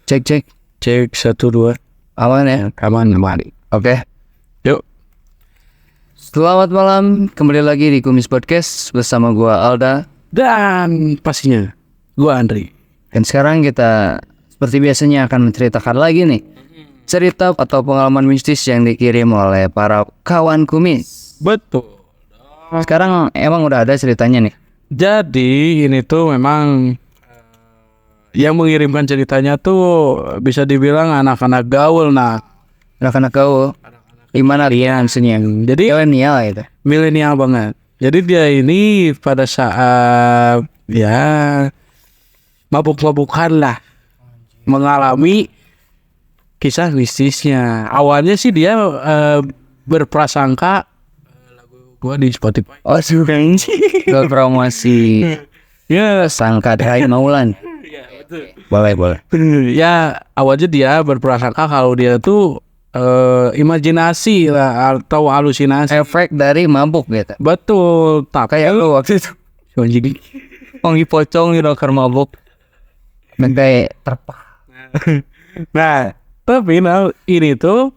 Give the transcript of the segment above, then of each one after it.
Cek. Cek 1 2. Aman ya? Aman. Oke. Yuk. Selamat malam, kembali lagi di Kumis Podcast bersama gua Alda. Dan pastinya gua Andri. Dan sekarang kita seperti biasanya akan menceritakan lagi nih cerita atau pengalaman mistis yang dikirim oleh para kawan kumis. Betul. Sekarang emang udah ada ceritanya nih. Jadi ini tuh memang yang mengirimkan ceritanya tuh bisa dibilang anak-anak gaul. Nah, Anak-anak kau gimana dia maksudnya? jadi Milenial itu. milenial banget. Jadi dia ini pada saat ya mabuk-mabukan lah mengalami kisah mistisnya. Awalnya sih dia berprasangka lagu gua di Spotify. Oh suka sih. Promosi Ya, sangka Dai Maulan. Boleh. ya awalnya dia berprasangka kalau dia tuh imajinasi lah atau halusinasi. Efek dari mabuk gitu. Betul, tapi Kayak lu waktu itu anjing. wangi pocong di dokter mabuk. Dan kayak terpah. Nah, tapi ini tuh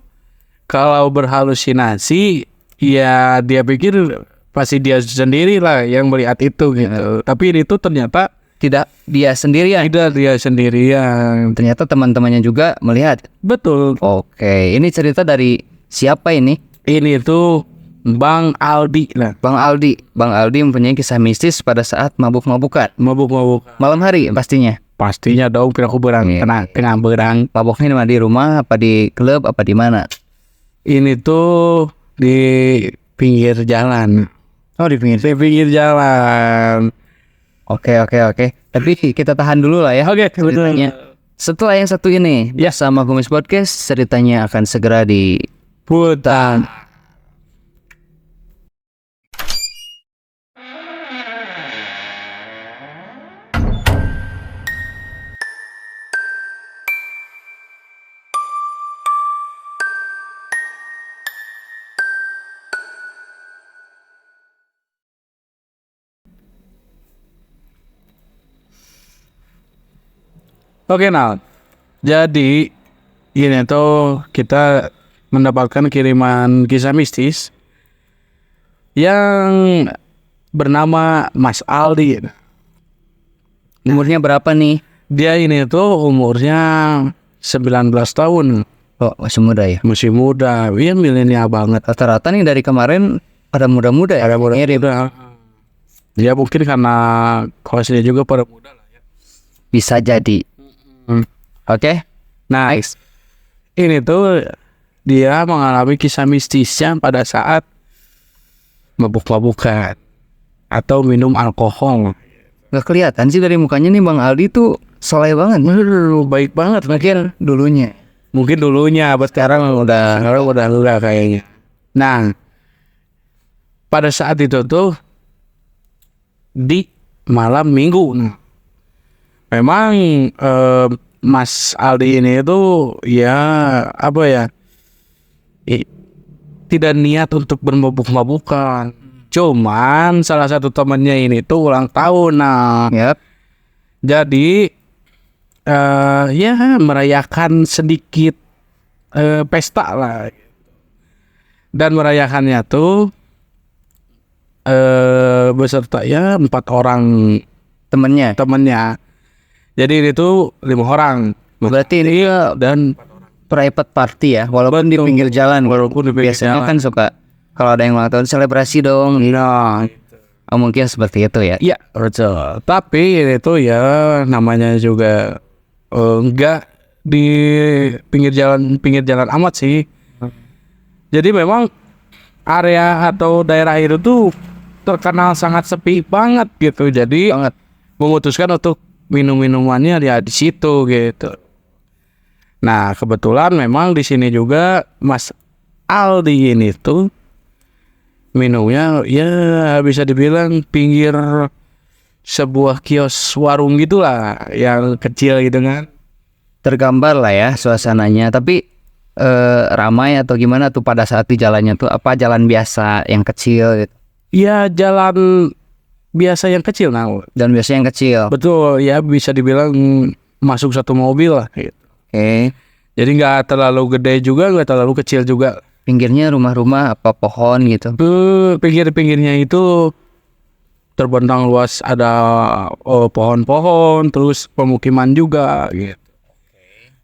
kalau berhalusinasi ya dia pikir pasti dia sendiri lah yang melihat itu gitu. Tapi ini tuh ternyata Tidak dia sendirian. tidak dia sendirian. Ternyata teman-temannya juga melihat. Betul. Oke, ini cerita dari siapa ini? Ini tuh Bang Aldi. Nah, Bang Aldi. Bang Aldi mempunyai kisah mistis pada saat mabuk-mabukan. mabuk-mabuk. Malam hari pastinya. Pastinya dong, piraku berang. Iya. Tengah berang. Mabuknya di rumah, apa di klub, apa di mana? Ini tuh di pinggir jalan. Oh di pinggir. Di pinggir jalan. Oke. Tapi kita tahan dulu lah ya. Oke, Ceritanya. Setelah yang satu ini, Ya. sama Kumis Podcast, ceritanya akan segera Putar. Oke, nah. Jadi ini tuh kita mendapatkan kiriman kisah mistis yang bernama Mas Aldi. umurnya berapa nih? Dia ini tuh umurnya 19 tahun. Oh masih muda ya. Masih muda. Iya, milenial banget. Rata-rata nih dari kemarin pada muda-muda ya. Ada muda. Mirip. Ya mungkin karena kelasnya juga pada muda lah ya. Bisa jadi. Oke. Nah, ini tuh dia mengalami kisah mistisnya pada saat mabuk-mabukan atau minum alkohol. Gak kelihatan sih dari mukanya nih Bang Aldi tuh soleh banget. Baik banget Mungkin dulunya. mungkin dulunya, sekarang udah enggak kayaknya. Nah, pada saat itu tuh di malam minggu. Memang Mas Aldi ini tuh ya apa ya, tidak niat untuk bermabuk-mabukan. Cuman salah satu temannya ini tuh ulang tahun. Nah, Yap. jadi ya merayakan sedikit pesta lah. Dan merayakannya tuh beserta ya 4 orang Temennya. temannya. Jadi ini tuh 5 orang. Berarti ini Dan private party ya. Walaupun di pinggir jalan. walaupun di pinggir Biasanya jalan. kan suka kalau ada yang ulang tahun selebrasi dong. Nah, Oh, mungkin seperti itu ya. iya betul. Tapi ini tuh ya namanya juga enggak di pinggir jalan amat sih. Jadi memang area atau daerah itu tuh terkenal sangat sepi banget gitu. Jadi Banget. memutuskan untuk minum-minumannya ya di situ gitu. Nah, kebetulan memang di sini juga Mas Aldi ini tuh minumnya ya bisa dibilang pinggir sebuah kios warung gitulah yang kecil gitu kan. Tergambar lah ya suasananya. Tapi ramai atau gimana tuh pada saat di jalannya tuh? Apa jalan biasa yang kecil gitu? Ya jalan biasa yang kecil. Nah, Dan biasanya yang kecil. betul ya, bisa dibilang masuk satu mobil lah gitu. Oke. Jadi nggak terlalu gede juga, nggak terlalu kecil juga. Pinggirnya rumah-rumah apa pohon gitu. Pinggir-pinggirnya itu terbentang luas, ada pohon-pohon, terus pemukiman juga gitu.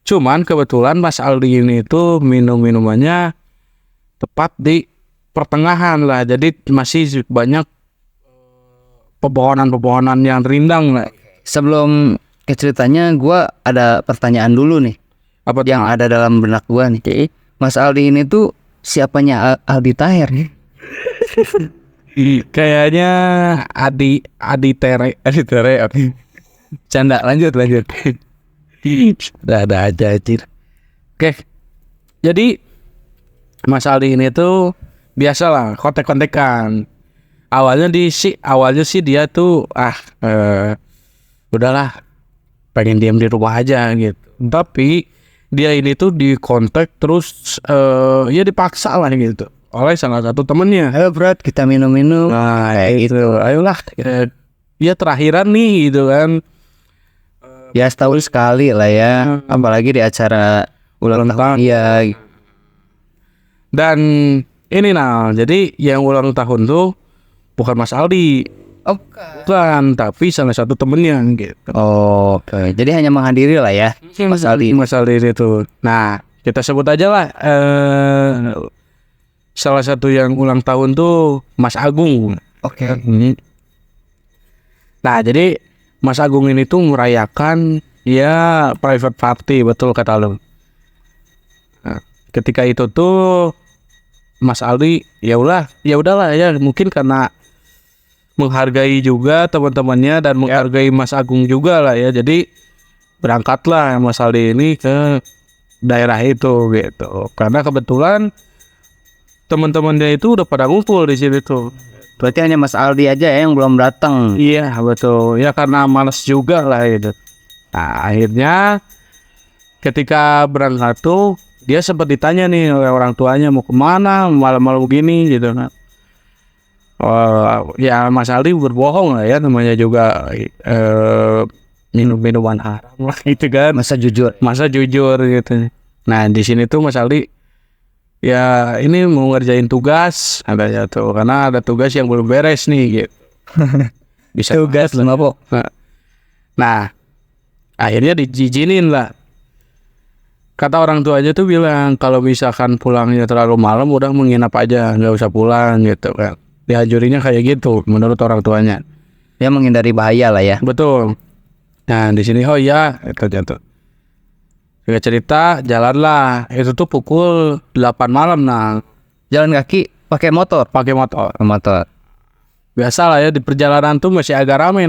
Cuman kebetulan Mas Aldi ini tuh minumannya tepat di pertengahan lah, jadi masih banyak pepohonan yang rindang lah. Sebelum ke ceritanya, gue ada pertanyaan dulu nih. Apa Yang ada dalam benak gue nih. Mas Aldi ini tuh siapanya Aldi Taher nih? Kayaknya Adi Tere oke. Canda, lanjut. Ada aja anjir. Oke. Jadi Mas Aldi ini tuh biasalah kontek-kontekan. Awalnya sih dia tuh udahlah pengen diam di rumah aja gitu. Tapi dia ini tuh dikontak terus ya dipaksa lah gitu oleh salah satu temennya. Ayo Brad, kita minum-minum. Nah itu, ayolah ya terakhiran nih gitu kan. Ya setahun sekali lah ya. Apalagi di acara ulang tahun dia. Dan ini jadi yang ulang tahun tuh bukan Mas Aldi, bukan, tapi salah satu temennya gitu. Oke, jadi hanya menghadiri lah ya Mas Aldi. Mas Aldi itu. Nah, kita sebut aja lah salah satu yang ulang tahun tuh Mas Agung. Oke. Nah, jadi Mas Agung ini tuh merayakan ya private party, betul kata lo. Nah, ketika itu tuh Mas Aldi ya udahlah ya, mungkin karena menghargai juga teman-temannya dan menghargai Mas Agung juga lah ya. Jadi berangkatlah Mas Aldi ini ke daerah itu gitu. Karena kebetulan teman-temannya itu udah pada ngumpul di sini tuh. Berarti hanya Mas Aldi aja ya yang belum datang. Iya betul. Ya karena malas juga lah gitu. Nah, akhirnya ketika berangkat tuh dia sempat ditanya nih oleh orang tuanya mau kemana malam-malam begini gitu kan. Ya Mas Aldi berbohong lah ya, namanya juga minum-minuman haram lah itu kan. Masa jujur gitu. Nah di sini tuh Mas Aldi ya ini mau ngerjain tugas katanya tuh, karena ada tugas yang belum beres nih gitu. Bisa tugas lah po. Nah akhirnya diizinin lah. Kata orang tuanya tuh bilang kalau misalkan pulangnya terlalu malam udah menginap aja, nggak usah pulang gitu kan. Dianjurinya kayak gitu menurut orang tuanya. Dia menghindari bahaya lah ya. Betul. Nah di sini itu jatuh. Singkat cerita jalanlah, itu tuh pukul 8 malam. Nah Jalan kaki pakai motor. Motor. Biasa lah ya, di perjalanan tuh masih agak ramai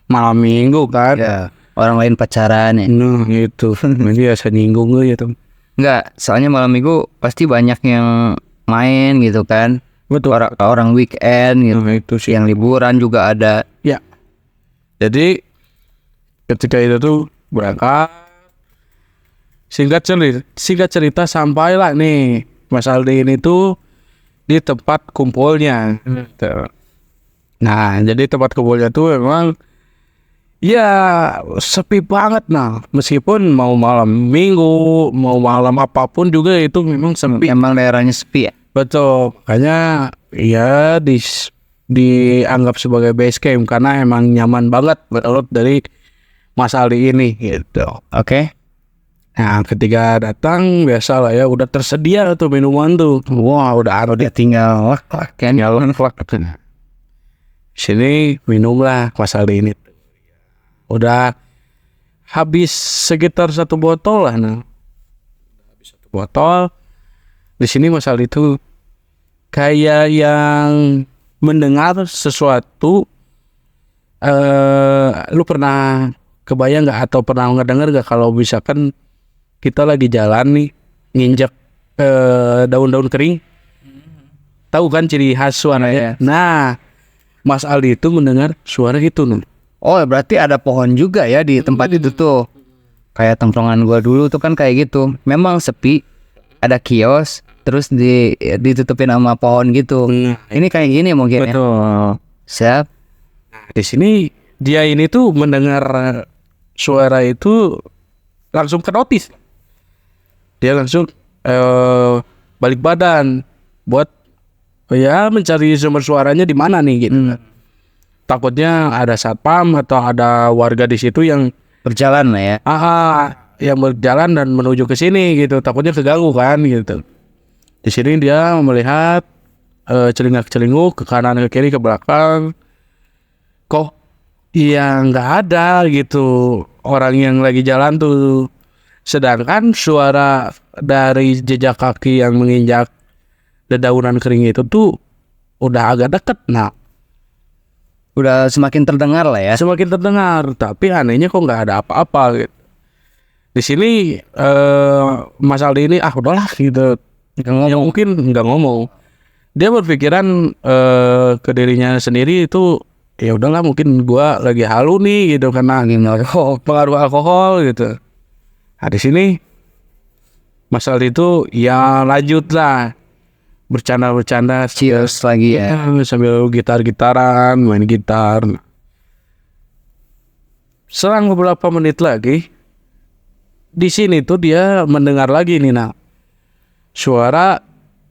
malam minggu kan. Ya, orang lain pacaran ya. Nah gitu. Ini biasa nyinggung gitu. Enggak, soalnya malam minggu pasti banyak yang main gitu kan. Betul. Orang weekend gitu. Nah, itu sih. Yang liburan juga ada. Ya. Jadi ketika itu tuh berangkat. Singkat cerita sampailah nih Mas Aldi ini tuh di tempat kumpulnya. Nah, jadi tempat kumpulnya tuh memang ya sepi banget meskipun mau malam minggu, mau malam apapun juga itu memang sepi. Emang daerahnya sepi ya? Betul, makanya ya dianggap sebagai base camp karena emang nyaman banget menurut dari Mas Aldi ini gitu. Oke. Nah ketika datang biasa lah ya udah tersedia tuh minuman tuh. Wah udah ada tinggal kan. Sini minumlah Mas Aldi ini. Udah habis sekitar 1 botol lah habis 1 botol. Di sini Mas Aldi tuh kayak yang mendengar sesuatu. Lu pernah kebayang nggak atau pernah ngedenger nggak kalau misalkan kita lagi jalan nih nginjek daun-daun kering, tahu kan ciri khas suaranya? Nah, Mas Aldi itu mendengar suara itu Oh berarti ada pohon juga ya di tempat itu tuh. Kayak tongkrongan gua dulu tuh kan kayak gitu. Memang sepi, ada kios, terus ditutupin sama pohon gitu. Ini kayak gini mungkin. Betul. Ya. Siap. Nah, di sini dia ini tuh mendengar suara itu langsung ke notis. Dia langsung balik badan buat ya mencari sumber suaranya di mana nih gitu. Takutnya ada satpam atau ada warga di situ yang Berjalan lah ya. yang berjalan dan menuju ke sini gitu. Takutnya keganggu kan gitu. Di sini dia melihat celingak-celinguk ke kanan, ke kiri, ke belakang. Kok ya nggak ada gitu orang yang lagi jalan tuh. Sedangkan suara dari jejak kaki yang menginjak dedaunan kering itu tuh udah agak deket. Nah, Udah semakin terdengar lah ya. semakin terdengar, tapi anehnya kok nggak ada apa-apa gitu. Di sini Mas Aldi ini udahlah gitu. Yang mungkin nggak ngomong. Dia berpikiran ke dirinya sendiri itu ya udahlah mungkin gua lagi halu nih gitu karena pengaruh alkohol gitu. Nah di sini Mas Aldi itu ya lanjut lah bercanda-bercanda Cheers lagi ya. sambil gitar-gitaran, main gitar. Selang beberapa menit lagi di sini tuh dia mendengar lagi nih suara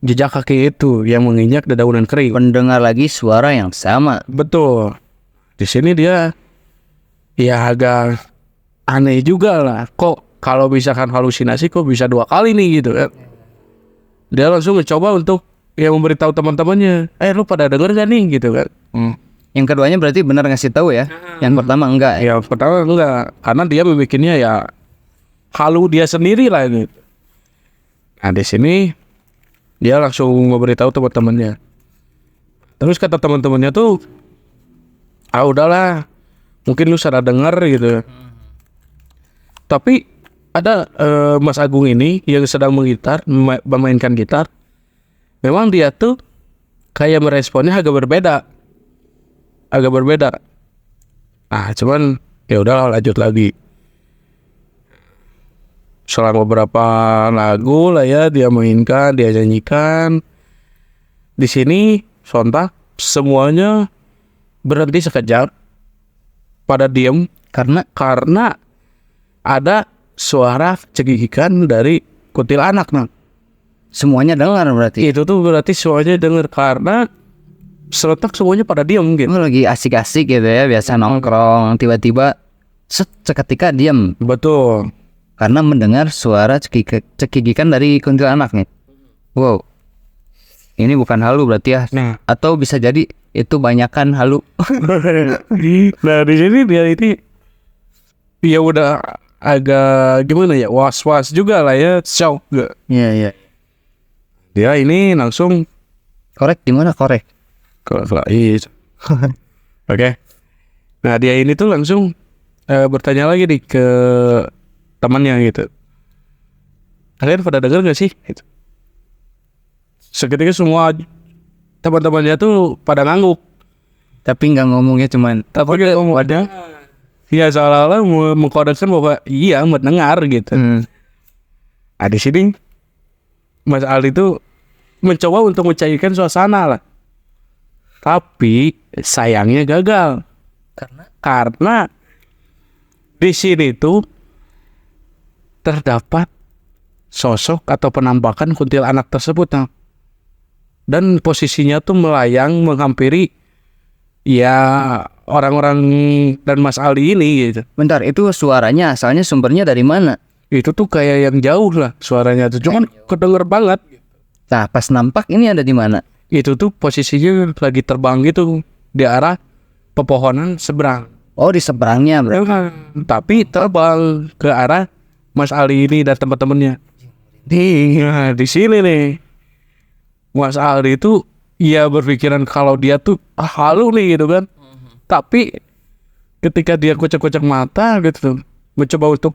jejak kaki itu yang menginjak dedaunan kering. Mendengar lagi suara yang sama. Betul. Di sini dia ya agak aneh juga lah. Kok kalau misalkan halusinasi kok bisa 2 kali nih gitu kan. Dia langsung mencoba untuk ya memberitahu teman-temannya. Lu pada denger gak nih gitu kan. Yang keduanya berarti benar ngasih tahu ya. Yang pertama enggak ya. Ya pertama enggak. Karena dia memikirnya ya halu dia sendiri lah ini. Nah di sini dia langsung memberitahu teman-temannya. Terus kata teman-temannya tuh, udahlah, mungkin lu salah dengar gitu. Tapi ada Mas Agung ini yang sedang memainkan gitar. Memang dia tuh kayak meresponnya agak berbeda. Cuman ya udahlah lanjut lagi. Selama beberapa lagu lah ya dia mainkan, dia nyanyikan. Di sini sontak semuanya berhenti sekejap, pada diem karena ada suara cekikikan dari kuntilanak. Semuanya dengar berarti. Itu tuh berarti semuanya dengar karena serentak semuanya pada diem gitu. Lagi asik-asik gitu ya, biasa nongkrong, tiba-tiba seketika diam. Betul. Karena mendengar suara cekikikan dari kuntilanak nih. Wow. Ini bukan halu berarti ya. Nah. Atau bisa jadi itu banyakan halu. Nah di sini dia ini ya udah agak gimana ya, was-was juga lah ya, shock gak? Iya. Dia ini langsung Korek di mana korek? Oke. Nah dia ini tuh langsung bertanya lagi nih ke temannya gitu. Kalian pada dengar gak sih? Gitu. Seketika semua teman-temannya tuh pada ngangguk. Tapi nggak ngomongnya cuman. Tapi nggak ngomong. Ada. Ya seolah-olah mengkodekan bahwa iya mendengar gitu. Nah di sini Mas Aldi itu mencoba untuk mencairkan suasana lah. Tapi sayangnya gagal. Karena di sini tuh terdapat sosok atau penampakan kuntilanak tersebut. Dan posisinya tuh melayang menghampiri ya orang-orang dan Mas Aldi ini gitu. Bentar, itu suaranya asalnya sumbernya dari mana? Itu tuh kayak yang jauh lah suaranya tuh. Cuman kedenger banget. Nah, pas nampak ini ada di mana? Itu tuh posisinya lagi terbang gitu di arah pepohonan seberang. Oh, di seberangnya berarti. Tapi terbang ke arah Mas Ali ini dan teman-temannya. Di sini nih Mas Aldi itu ya berpikiran kalau dia tuh halu nih gitu kan. Tapi ketika dia kucek-kucek mata gitu, mencoba untuk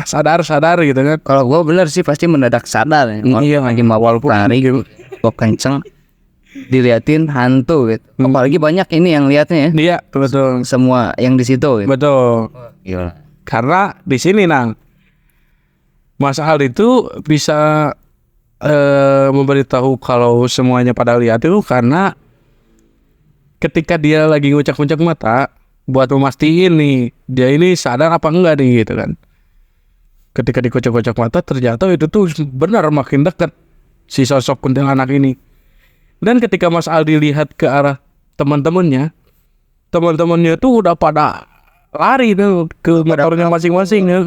sadar gitu kan. Kalau gua bener sih pasti mendadak sadar ya. Iya, Lagi mau lari gitu, kok kenceng, diliatin hantu gitu. Apalagi banyak ini yang lihatnya ya. Iya, betul. Semua yang di situ gitu. Betul. Gila. Karena di sini Mas Aldi itu bisa memberitahu kalau semuanya pada lihat itu karena ketika dia lagi ngucek-ngucek mata buat memastikan nih dia ini sadar apa enggak nih gitu kan. Ketika dikocok-kocok mata ternyata itu tuh benar makin dekat si sosok kuntilanak ini. Dan ketika Mas Aldi lihat ke arah teman-temannya tuh udah pada lari tuh ke motornya masing-masing ya.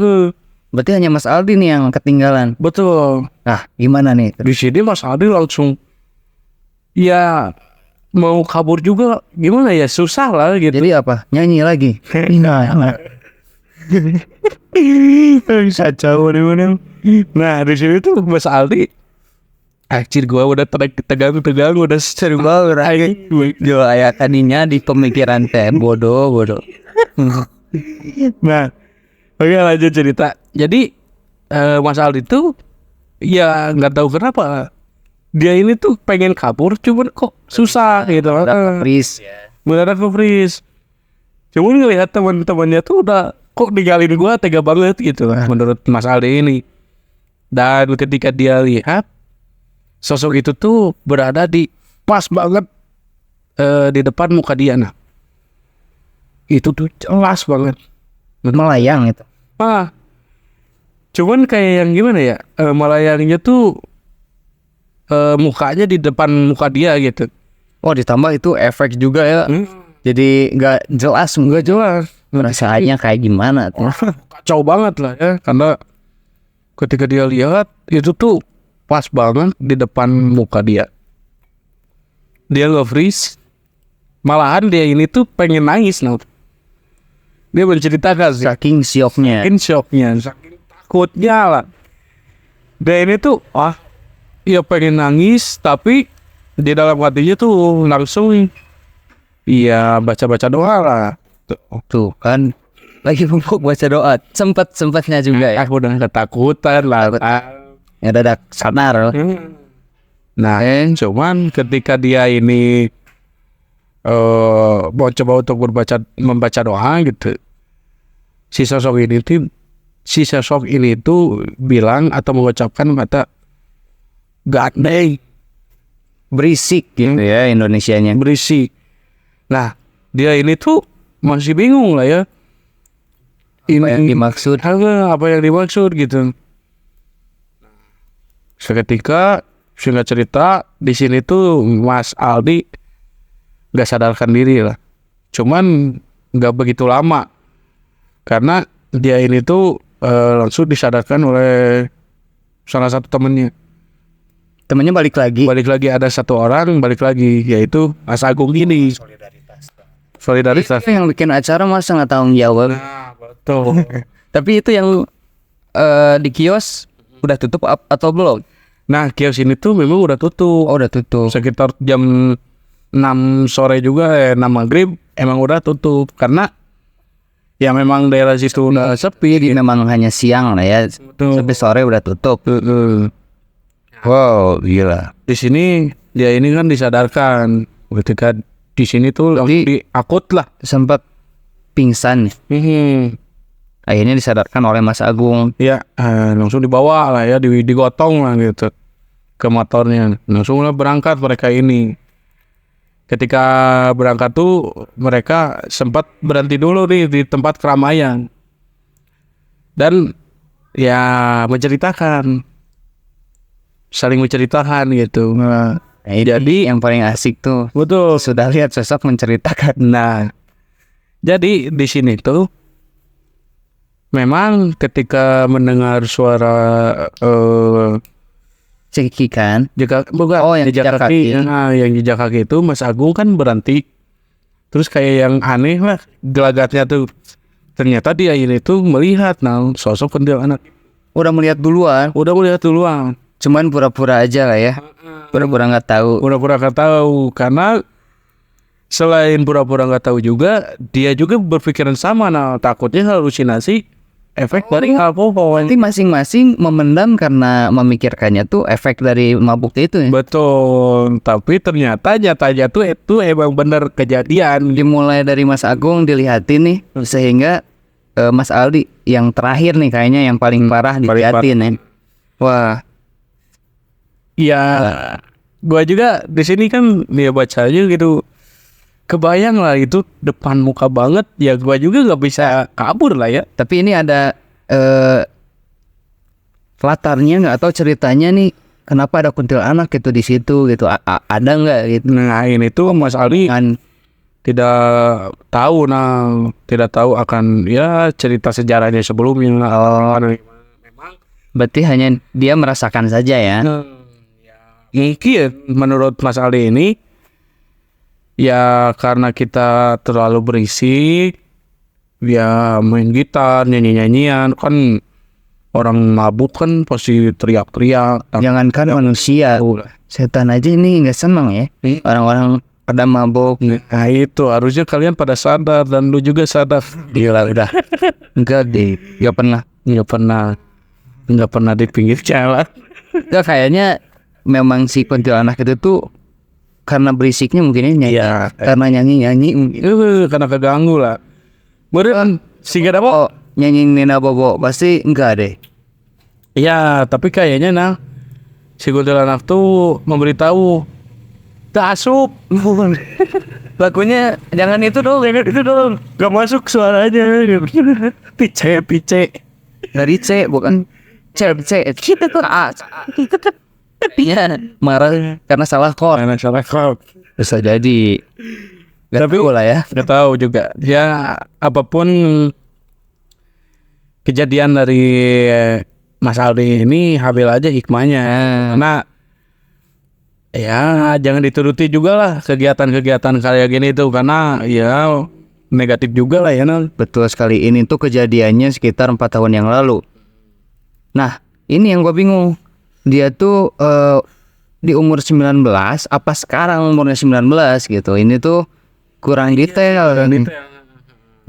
Berarti hanya Mas Aldi nih yang ketinggalan. Betul. Nah, gimana nih? Di sini Mas Aldi langsung ya mau kabur juga gimana ya, susah lah gitu. Jadi apa? Nyanyi lagi. Kacau nih mana. Nah di sini tuh Mas Aldi, anjir gua udah tegang udah seru banget. Jo aya tadinya di pemikiran teh bodoh. Nah, oke lanjut cerita. Jadi Mas Aldi tuh ya nggak tahu kenapa dia ini tuh pengen kabur, cuman kok susah gitu. Freeze. Beneran freeze. Cuman ngelihat teman-temannya tuh udah kok ninggalin gua, tega banget gitu lah menurut Mas Aldi ini. Dan ketika dia lihat sosok itu tuh berada di pas banget di depan muka dia, nah itu tuh jelas banget Melayang itu. Cuman kayak yang gimana ya, melayangnya tuh mukanya di depan muka dia gitu. Oh, ditambah itu efek juga ya. Jadi nggak jelas. Rasanya kayak gimana tuh? Kacau banget lah ya, karena ketika dia lihat itu tuh pas banget di depan muka dia. Dia nggak freeze, malahan dia ini tuh pengen nangis. Nah, dia menceritakan Saking syoknya. saking takutnya lah. Dia ini tuh ya pengen nangis, tapi di dalam hatinya tuh langsung iya baca-baca doa lah. Tuh kan lagi bubuk baca doa. Sempatnya juga ya. Aku udah ketakutan lah. Ya dadak sadar. Nah, cuman ketika dia ini mau coba untuk membaca doa gitu, si sosok ini tuh bilang atau mengucapkan kata gandeng, Berisik gitu ya Indonesianya. berisik. Nah, dia ini tuh masih bingung lah ya. Apa yang dimaksud? Apa yang dimaksud gitu. Seketika singkat cerita di sini tuh Mas Aldi nggak sadarkan diri lah. Cuman nggak begitu lama karena dia ini tuh langsung disadarkan oleh salah satu temennya. Temennya balik lagi. Ada satu orang balik lagi, yaitu Mas Agung ini. Solidaritas. Itu yang bikin acara masa nggak tanggung jawab. Nah, betul. Tapi itu yang di kios udah tutup atau belum? Nah, kios ini tuh memang udah tutup. Oh, udah tutup. Sekitar jam 6 sore juga 6 maghrib emang udah tutup karena ya memang daerah situ udah sepi. Jadi memang hanya siang lah ya. Betul. Sampai sore udah tutup. Wow, gila. Di sini dia ini kan disadarkan ketika di sini tuh diakut lah. Sempat pingsan. Akhirnya disadarkan oleh Mas Agung. Ya, langsung dibawa lah ya, digotong lah gitu ke motornya. Langsung lah berangkat mereka ini. Ketika berangkat tuh mereka sempat berhenti dulu nih di tempat keramaian. Dan ya saling menceritakan gitu. Nah, jadi yang paling asik tuh. Betul. Sudah lihat sosok menceritakan. Nah, jadi di sini tuh memang ketika mendengar suara cekikan. jejak kaki. Nah, yang jejak kaki itu Mas Agung kan berhenti. Terus kayak yang aneh lah gelagatnya tuh. Ternyata dia ini tuh melihat sosok kuntilanak. Udah melihat duluan. Cuman pura-pura aja lah ya. Pura-pura nggak tahu. Karena selain pura-pura nggak tahu juga, dia juga berpikiran sama. Nah, takutnya halusinasi efek dari alkohol. Nanti masing-masing memendam karena memikirkannya tuh efek dari mabuk itu ya. Betul. Tapi ternyata nyatanya tuh itu emang benar kejadian. Dimulai dari Mas Agung dilihatin nih, sehingga Mas Aldi yang terakhir nih kayaknya yang paling parah dilihatin ya. Wah. Ya, gua juga di sini kan dia baca aja gitu. Kebayang lah itu depan muka banget. Ya gua juga nggak bisa kabur lah ya. Tapi ini ada latarnya nggak atau ceritanya nih kenapa ada kuntilanak gitu di situ gitu. Ada nggak gitu? Nah ini tuh Mas Aldi Kan tidak tahu akan ya cerita sejarahnya sebelumnya. Memang berarti hanya dia merasakan saja ya. mungkin menurut Mas Aldi ini ya karena kita terlalu berisik, ya main gitar, nyanyi-nyanyian, kan orang mabuk kan pasti teriak-teriak. Jangankan manusia, setan aja ini nggak senang ya. Orang-orang pada mabuk. Nah itu harusnya kalian pada sadar dan lu juga sadar. Gila udah. Enggak deh, nggak pernah di pinggir jalan. Enggak, kayaknya memang si kuntilanak itu tuh karena berisiknya mungkin nyanyi. Iya. Karena nyanyi mungkin. Karena keganggu lah. Beneran sehingga apa? Oh, nyanyi Nina Bobo pasti enggak deh. Ya, tapi kayaknya si kuntilanak tuh memberitahu Tasup. Lagunya jangan itu dong. Gak masuk suaranya. Pice. Dari C bukan C. Kita tuh A. Iya, marah karena salah chord. Bisa jadi. Gak Tapi tahu lah ya. Gak tahu juga. Ya apapun kejadian dari Mas Aldi ini, ambil aja hikmahnya. Karena ya jangan dituruti juga lah kegiatan-kegiatan kayak gini tuh, karena ya negatif juga lah ya. Betul sekali, ini tuh kejadiannya sekitar 4 tahun yang lalu. Nah, ini yang gue bingung. Dia tuh di umur 19, apa sekarang umurnya 19 gitu. Ini tuh kurang detail.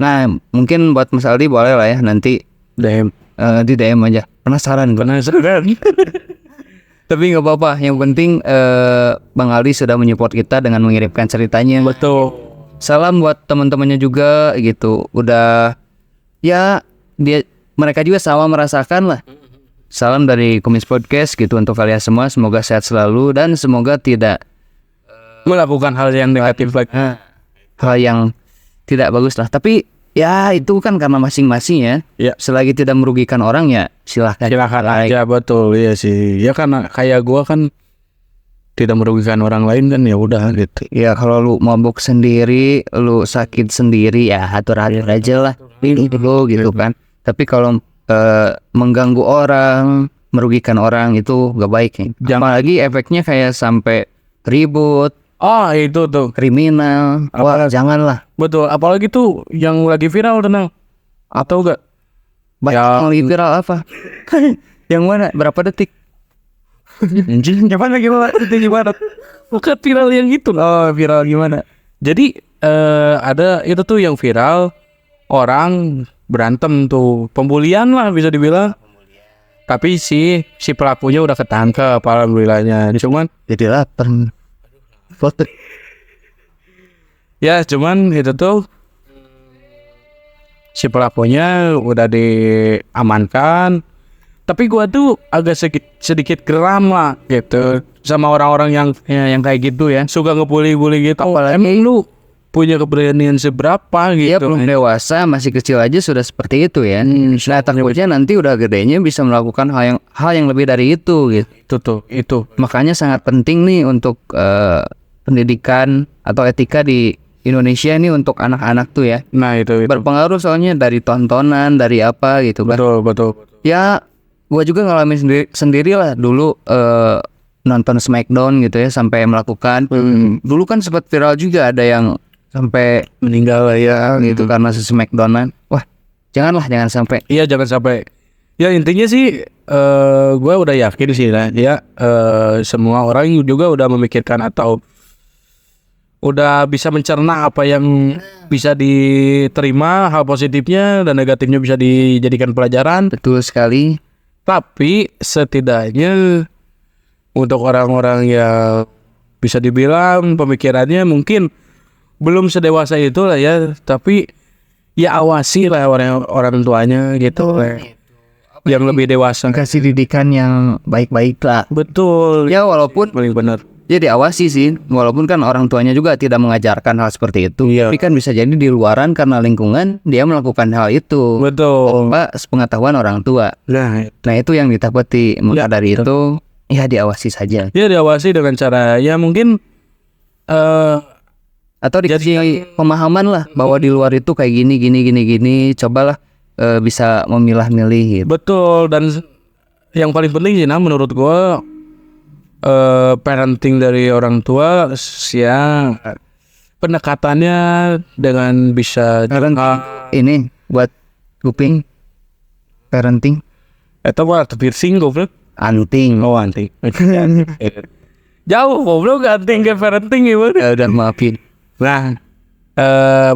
Nah, mungkin buat Mas Aldi boleh lah ya nanti DM. di DM aja. Penasaran. Tapi nggak apa-apa. Yang penting Bang Aldi sudah menyupport kita dengan mengirimkan ceritanya. Betul. Salam buat teman-temannya juga gitu. Udah ya mereka juga sama merasakan lah. Salam dari Kumis Podcast gitu untuk kalian semua. Semoga sehat selalu dan semoga tidak melakukan hal yang negatif lagi. Hal yang tidak bagus lah. Tapi ya itu kan karena masing-masing ya. Selagi tidak merugikan orang ya silahkan aja. Betul ya sih. Ya karena kayak gua kan tidak merugikan orang lain kan, ya udah gitu. Ya kalau lu mabuk sendiri, lu sakit sendiri ya atur-atur aja lah. Ini dulu gitu kan. Tapi kalau mengganggu orang, merugikan orang itu gak baik ya. Apalagi efeknya kayak sampai ribut. Oh itu tuh kriminal. Wah janganlah. Betul. Apalagi tuh yang lagi viral tenang. Atau enggak? Yang lagi viral apa? Yang mana? Berapa detik? Gimana? Bukan viral yang itu. Oh viral gimana? Jadi ada itu tuh yang viral, orang berantem tuh, pembulian lah bisa dibilang. Tapi si pelakunya udah ketangkep alhamdulillahnya. Cuman jadi lapar. Foto. Ya cuman itu tuh si pelakunya udah diamankan. Tapi gua tuh agak sedikit geram lah gitu sama orang-orang yang kayak gitu ya, suka ngebully gitu. Emang lu punya keberanian seberapa gitu? Dia belum dewasa, masih kecil aja sudah seperti itu ya. Nah takutnya nanti udah gedenya bisa melakukan hal yang lebih dari itu gitu. Itu makanya sangat penting nih untuk pendidikan atau etika di Indonesia nih untuk anak-anak tuh ya. Nah itu berpengaruh soalnya dari tontonan, dari apa gitu kan. Betul. Ya gua juga ngalamin sendiri lah dulu nonton Smackdown gitu ya, sampai melakukan dulu kan sempat viral juga ada yang sampai meninggal ya gitu karena Smackdownan. Wah jangan sampai. Iya jangan sampai. Ya intinya sih gue udah yakin sih lah ya, semua orang juga udah memikirkan atau udah bisa mencerna apa yang bisa diterima, hal positifnya dan negatifnya bisa dijadikan pelajaran. Betul sekali. Tapi setidaknya untuk orang-orang yang bisa dibilang pemikirannya mungkin belum sedewasa itu lah ya, tapi ya awasi lah orang tuanya gitu lah, yang lebih dewasa, kasih didikan yang baik-baik lah. Betul ya, walaupun paling benar Ya diawasi sih, walaupun kan orang tuanya juga tidak mengajarkan hal seperti itu. Iya. Tapi kan bisa jadi di luaran karena lingkungan dia melakukan hal itu. Betul. Tanpa sepengetahuan orang tua. Nah, Nah itu yang ditakuti. Maka Ya, dari itu ya diawasi saja. ya diawasi dengan cara ya mungkin Atau dikasih pemahaman lah bahwa di luar itu kayak gini. Cobalah bisa memilah-milih gitu. betul. Dan yang paling penting sih, nah menurut gua parenting dari orang tua ya pendekatannya dengan bisa Ini buat kuping parenting itu mah piercing goblok. anting. Oh, anting. Jauh goblok anting ke parenting gimana? Ya udah maafin. Nah,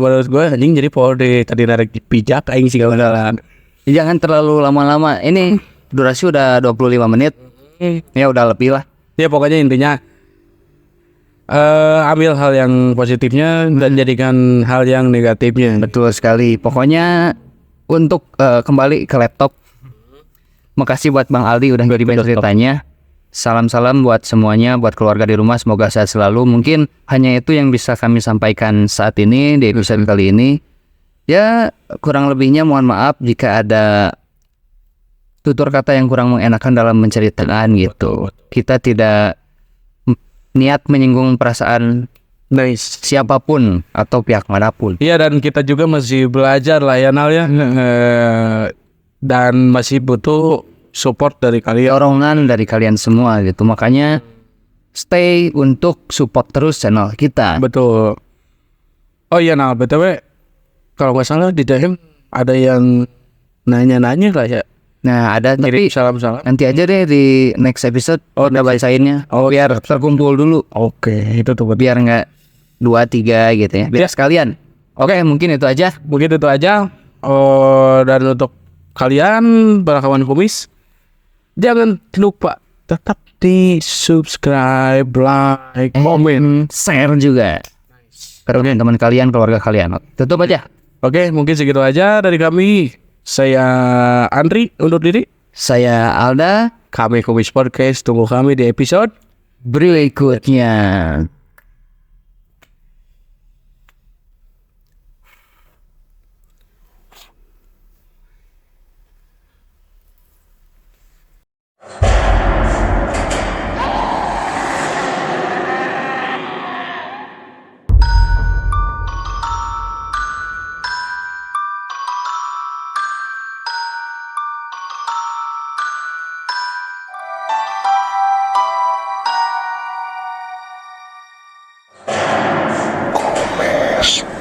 menurut gue anjing jadi Polri tadi narik pijak aing sih udah. Jangan terlalu lama-lama. Ini durasi udah 25 menit. Ya udah lebih lah. Ya pokoknya intinya ambil hal yang positifnya dan jadikan hal yang negatifnya. Betul sekali. Pokoknya untuk kembali ke laptop. Makasih buat Bang Aldi udah ngirimin ceritanya. Salam-salam buat semuanya, buat keluarga di rumah. Semoga sehat selalu. Mungkin hanya itu yang bisa kami sampaikan saat ini di episode kali ini. Ya kurang lebihnya mohon maaf jika ada tutur kata yang kurang mengenakan dalam menceritakan gitu. Kita tidak niat menyinggung perasaan Nice. siapapun atau pihak manapun. Iya, dan kita juga masih belajar lah ya Nal ya. Dan masih butuh support dari kalian. Dorongan dari kalian semua gitu. Makanya stay untuk support terus channel kita. Betul. Oh iya Nal, BTW kalau nggak salah di DM ada yang nanya-nanya lah ya. Nah ada tapi Kirim salam-salam. nanti aja deh di next episode. Udah bacainnya. Biar terkumpul dulu. Oke, itu tuh betul. Biar nggak 2-3 gitu ya. Biar Ya. sekalian. Oke mungkin itu aja. Begitu itu aja. Dan untuk kalian para kawan kumis, jangan lupa tetap di subscribe, like, komen. Share juga. Ke teman kalian, keluarga kalian. Tutup aja. Oke, mungkin segitu aja dari kami. Saya Andri undur diri. Saya Alda. Kami Kumis Podcast. Tunggu kami di episode Berikutnya. Comes